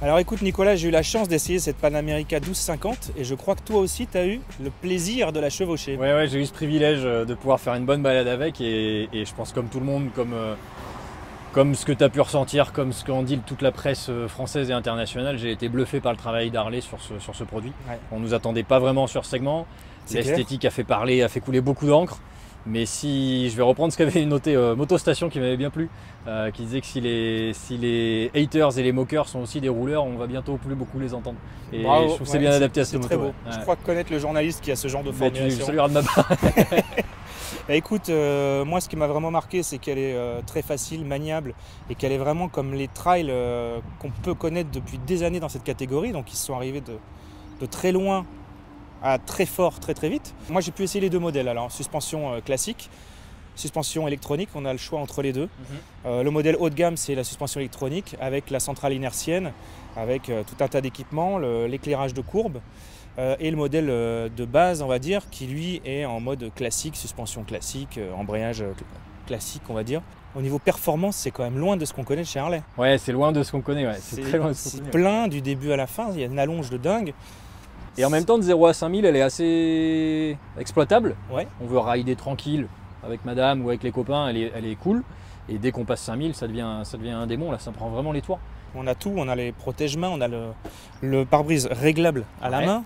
Alors écoute Nicolas, j'ai eu la chance d'essayer cette Panamérica 1250 et je crois que toi aussi tu as eu le plaisir de la chevaucher. Ouais, j'ai eu ce privilège de pouvoir faire une bonne balade avec et je pense comme tout le monde, comme ce que tu as pu ressentir, comme ce qu'en dit toute la presse française et internationale, j'ai été bluffé par le travail d'Harley sur ce produit. Ouais. On ne nous attendait pas vraiment sur ce segment, l'esthétique a fait parler, a fait couler beaucoup d'encre. Mais si je vais reprendre ce qu'avait noté Motostation qui m'avait bien plu, qui disait que si les haters et les moqueurs sont aussi des rouleurs, on va bientôt plus beaucoup les entendre. Et bravo, je trouve que c'est bien adapté à ce moto. Très beau. Ouais. Je crois connaître le journaliste qui a ce genre de formulation. Tu salueras de ma part. Bah écoute, moi ce qui m'a vraiment marqué, c'est qu'elle est très facile, maniable et qu'elle est vraiment comme les trails qu'on peut connaître depuis des années dans cette catégorie. Donc ils sont arrivés de très loin à très fort, très vite. Moi j'ai pu essayer les deux modèles, alors suspension classique, suspension électronique, on a le choix entre les deux. Le modèle haut de gamme c'est la suspension électronique avec la centrale inertienne, avec tout un tas d'équipements, l'éclairage de courbe. Et le modèle de base, on va dire, qui lui est en mode classique, suspension classique, embrayage classique, on va dire. Au niveau performance, c'est quand même loin de ce qu'on connaît chez Harley. Ouais, c'est loin de ce qu'on connaît, ouais. C'est très loin de ce qu'on connaît. C'est plein du début à la fin, il y a une allonge de dingue. Et en même temps, de 0 à 5000, elle est assez exploitable. Ouais. On veut rider tranquille avec madame ou avec les copains, elle est cool. Et dès qu'on passe 5000, ça devient un démon, là, ça prend vraiment les toits. On a tout, on a les protège-mains, on a le pare-brise réglable à la main.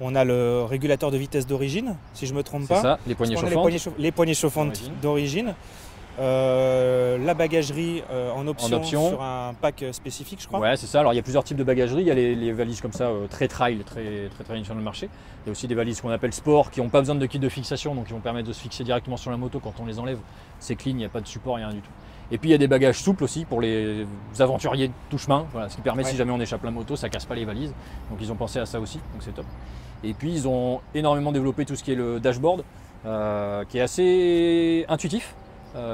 On a le régulateur de vitesse d'origine, si je ne me trompe pas. C'est ça, les poignées chauffantes. Les poignées chauffantes d'origine. La bagagerie en option sur un pack spécifique, je crois. Ouais, c'est ça. Alors il y a plusieurs types de bagagerie. Il y a les valises comme ça, très trail, très sur le marché. Il y a aussi des valises qu'on appelle sport, qui n'ont pas besoin de kit de fixation, donc qui vont permettre de se fixer directement sur la moto quand on les enlève. C'est clean, il n'y a pas de support, rien du tout. Et puis il y a des bagages souples aussi pour les aventuriers touche-main, voilà, ce qui permet si jamais on échappe la moto, ça casse pas les valises. Donc ils ont pensé à ça aussi, donc c'est top. Et puis ils ont énormément développé tout ce qui est le dashboard, qui est assez intuitif,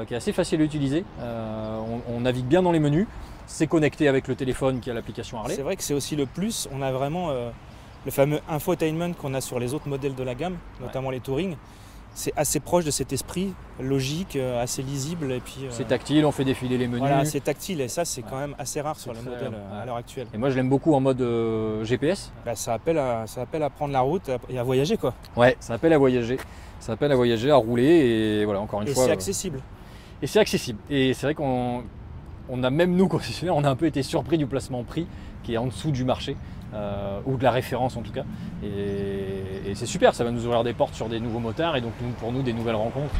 qui est assez facile à utiliser. On navigue bien dans les menus, c'est connecté avec le téléphone qui a l'application Harley. C'est vrai que c'est aussi le plus, on a vraiment le fameux infotainment qu'on a sur les autres modèles de la gamme, notamment les Touring. C'est assez proche de cet esprit logique, assez lisible. Et puis c'est tactile, on fait défiler les menus. Voilà, c'est tactile et ça c'est quand même assez rare sur les modèles à l'heure actuelle. Et moi je l'aime beaucoup en mode GPS. Bah, ça appelle à prendre la route et à voyager quoi. Ouais, ça appelle à voyager. Ça appelle à voyager, à rouler et voilà, encore une fois. Et c'est accessible. Et c'est accessible. Et c'est vrai qu'on a même nous concessionnaires, on a un peu été surpris du placement prix qui est en dessous du marché. Ou de la référence en tout cas. Et c'est super, ça va nous ouvrir des portes sur des nouveaux motards et donc pour nous des nouvelles rencontres.